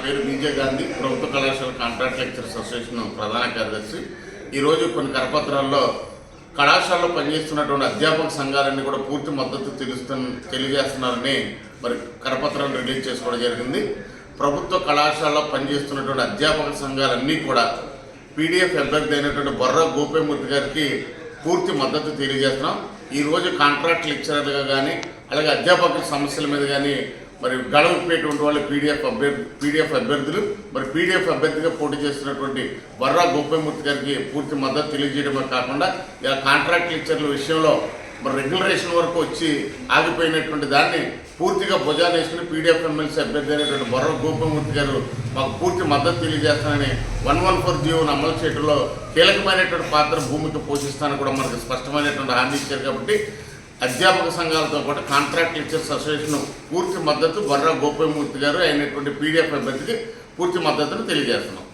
పేరు బీజే గాంధీ, ప్రభుత్వ కళాశాల కాంట్రాక్ట్ లెక్చరర్స్ అసోసియేషన్ ప్రధాన కార్యదర్శి. ఈరోజు కొన్ని కరపత్రాల్లో కళాశాలలో పనిచేస్తున్నటువంటి అధ్యాపక సంఘాలన్నీ కూడా పూర్తి మద్దతు తెలియజేస్తున్నారని మరి కరపత్రాలు రిలీజ్ చేసుకోవడం జరిగింది. ప్రభుత్వ కళాశాలలో పనిచేస్తున్నటువంటి అధ్యాపక సంఘాలన్నీ కూడా పీడీఎఫ్ అభ్యర్థి అయినటువంటి బొర్రా గోపేమూర్తి గారికి పూర్తి మద్దతు తెలియజేస్తున్నాం. ఈరోజు కాంట్రాక్ట్ లెక్చరర్గా కానీ అలాగే అధ్యాపకుల సమస్యల మీద కానీ మరి గడవపెట్టేటువంటి వాళ్ళు పీడీఎఫ్ అభ్యర్థులు మరి పీడీఎఫ్ అభ్యర్థిగా పోటీ చేస్తున్నటువంటి బొర్రా గోపేమూర్తి గారికి పూర్తి మద్దతు తెలియజేయడమే కాకుండా ఇలా కాంట్రాక్ట్ లెక్చర్ల విషయంలో మరి రెగ్యులరేషన్ వరకు వచ్చి ఆగిపోయినటువంటి దాన్ని పూర్తిగా భుజాన్ని వేసుకుని పీడీఎఫ్ ఎమ్మెల్సీ అభ్యర్థి అయినటువంటి బొర్రా గోపేమూర్తి గారు మాకు పూర్తి మద్దతు తెలియజేస్తానని 114 జీవోను అమలు చేయడంలో కీలకమైనటువంటి పాత్ర భూమిక పోషిస్తానని కూడా మనకు స్పష్టమైనటువంటి హామీ ఇచ్చారు. కాబట్టి అధ్యాపక సంఘాలతో పాటు కాంట్రాక్ట్ లెక్చరర్స్ అసోసియేషన్ పూర్తి మద్దతు బొర్రా గోపేమూర్తి గారు అయినటువంటి పీడీఎఫ్ అభ్యర్థికి పూర్తి మద్దతును తెలియజేస్తున్నాం.